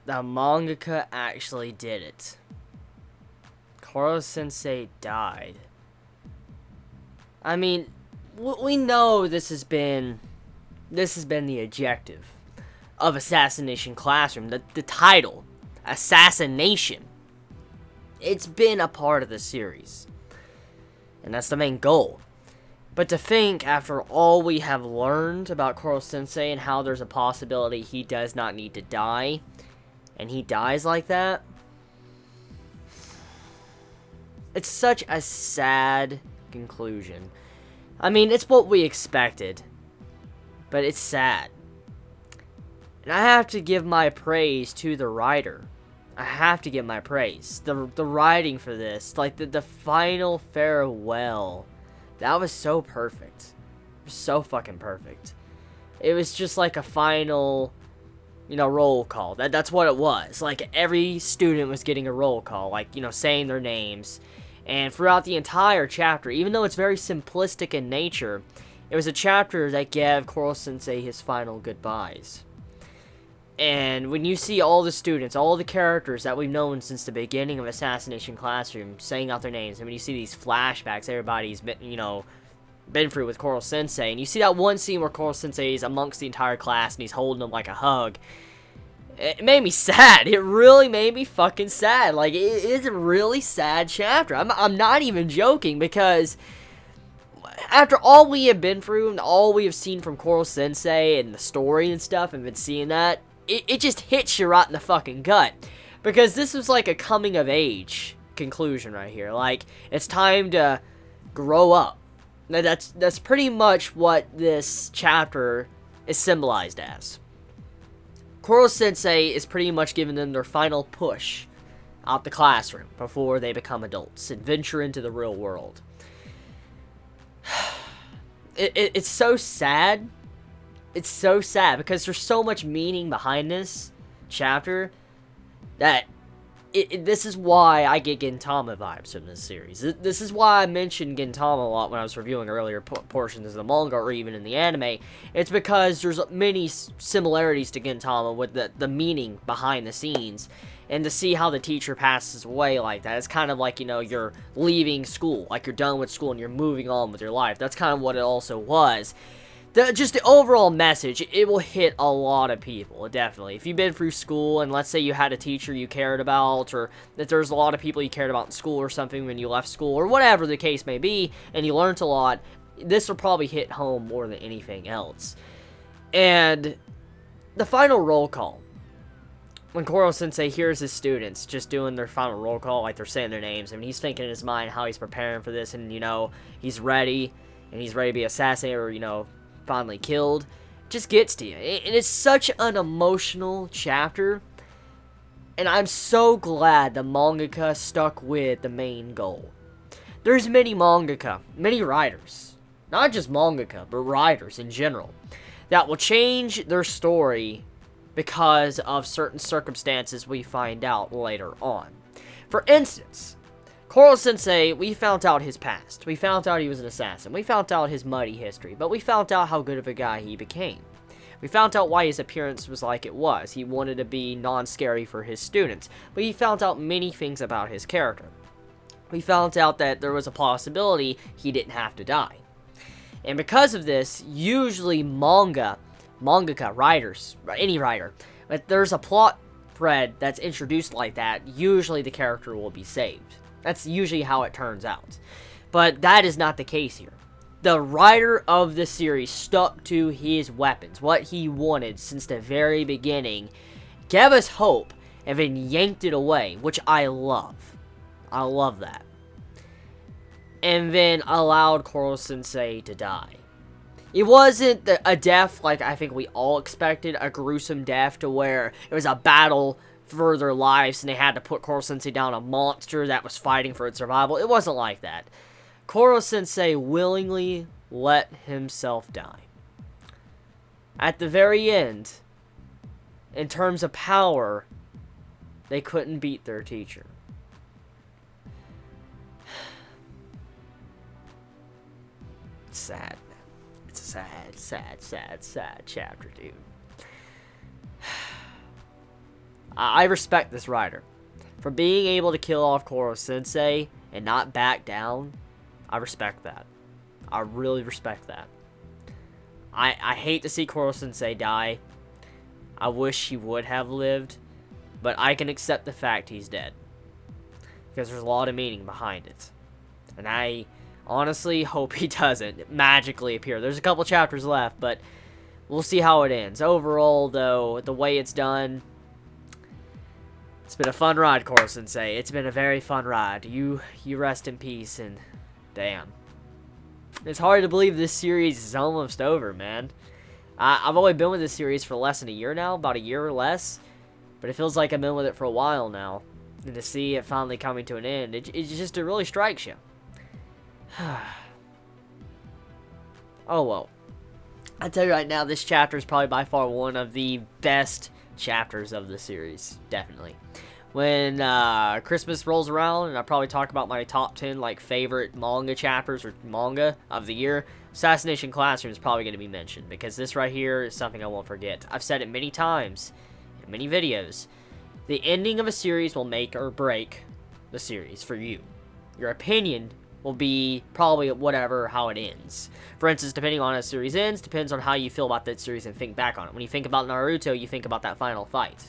The mangaka actually did it. Koro-sensei died. I mean, we know this has been the objective of Assassination Classroom. The title, Assassination. It's been a part of the series. And that's the main goal. But to think, after all we have learned about Koro-sensei and how there's a possibility he does not need to die, and he dies like that, it's such a sad conclusion. I mean, it's what we expected, but it's sad. And I have to give my praise to the writer. I have to give my praise. The writing for this, like the final farewell, that was so perfect. It was so fucking perfect. It was just like a final, roll call. That's what it was. Like, every student was getting a roll call, like, saying their names. And throughout the entire chapter, even though it's very simplistic in nature, it was a chapter that gave Koro-sensei his final goodbyes. And when you see all the students, all the characters that we've known since the beginning of Assassination Classroom saying out their names, and when you see these flashbacks everybody's been through with Koro-sensei, and you see that one scene where Koro-sensei is amongst the entire class and he's holding them like a hug, it made me sad. It really made me fucking sad. Like, it is a really sad chapter. I'm not even joking, because after all we have been through and all we have seen from Koro-sensei and the story and stuff, and been seeing that, it just hits you right in the fucking gut. Because this was like a coming of age conclusion right here. Like, it's time to grow up. That's pretty much what this chapter is symbolized as. Koro-sensei is pretty much giving them their final push out the classroom before they become adults and venture into the real world. It's so sad. It's so sad because there's so much meaning behind this chapter that this is why I get Gintama vibes from this series. This is why I mentioned Gintama a lot when I was reviewing earlier portions of the manga or even in the anime. It's because there's many similarities to Gintama with the meaning behind the scenes. And to see how the teacher passes away like that, it's kind of like, you're leaving school. Like, you're done with school and you're moving on with your life. That's kind of what it also was. Just the overall message, it will hit a lot of people, definitely. If you've been through school, and let's say you had a teacher you cared about, or that there's a lot of people you cared about in school or something when you left school, or whatever the case may be, and you learned a lot, this will probably hit home more than anything else. And the final roll call, when Koro-sensei hears his students just doing their final roll call, like they're saying their names, and he's thinking in his mind how he's preparing for this, and, he's ready, and he's ready to be assassinated, or, finally killed, just gets to you. And it's such an emotional chapter, and I'm so glad the mangaka stuck with the main goal. There's many mangaka, many writers, not just mangaka, but writers in general, that will change their story because of certain circumstances we find out later on. For instance, Koro-sensei, we found out his past. We found out he was an assassin. We found out his muddy history. But we found out how good of a guy he became. We found out why his appearance was like it was. He wanted to be non-scary for his students. But he found out many things about his character. We found out that there was a possibility he didn't have to die. And because of this, usually mangaka, writers, any writer, but there's a plot thread that's introduced like that, usually the character will be saved. That's usually how it turns out. But that is not the case here. The writer of the series stuck to his weapons, what he wanted since the very beginning, gave us hope, and then yanked it away, which I love. I love that. And then allowed Koro-sensei to die. It wasn't a death like I think we all expected, a gruesome death to where it was a battle for their lives and they had to put Koro-sensei down a monster that was fighting for its survival. It wasn't like that. Koro-sensei willingly let himself die. At the very end, in terms of power, they couldn't beat their teacher. It's sad. It's a sad, sad, sad, sad chapter, dude. I respect this writer. For being able to kill off Koro-sensei and not back down, I respect that. I really respect that. I hate to see Koro-sensei die. I wish he would have lived, but I can accept the fact he's dead. Because there's a lot of meaning behind it. And I honestly hope he doesn't magically appear. There's a couple chapters left, but we'll see how it ends. Overall, though, the way it's done, it's been a fun ride, Koro-sensei. It's been a very fun ride. You rest in peace, and damn. It's hard to believe this series is almost over, man. I've only been with this series for less than a year now, about a year or less. But it feels like I've been with it for a while now. And to see it finally coming to an end, it really strikes you. Oh well. I tell you right now, this chapter is probably by far one of the best chapters of the series. Definitely. When Christmas rolls around, and I probably talk about my top 10 like favorite manga chapters or manga of the year, Assassination Classroom is probably going to be mentioned, because this right here is something I won't forget. I've said it many times in many videos. The ending of a series will make or break the series for you. Your opinion will be probably whatever how it ends. For instance, depending on how a series ends, depends on how you feel about that series and think back on it. When you think about Naruto, you think about that final fight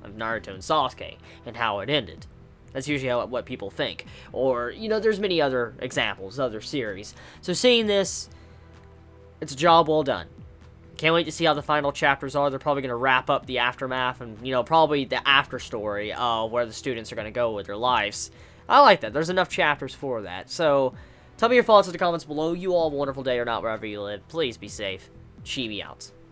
of Naruto and Sasuke and how it ended. That's usually what people think. Or, you know, there's many other examples, other series. So seeing this, it's a job well done. Can't wait to see how the final chapters are. They're probably going to wrap up the aftermath and, you know, probably the after story of where the students are going to go with their lives. I like that. There's enough chapters for that. So, tell me your thoughts in the comments below. You all have a wonderful day or not, wherever you live. Please be safe. Chibi out.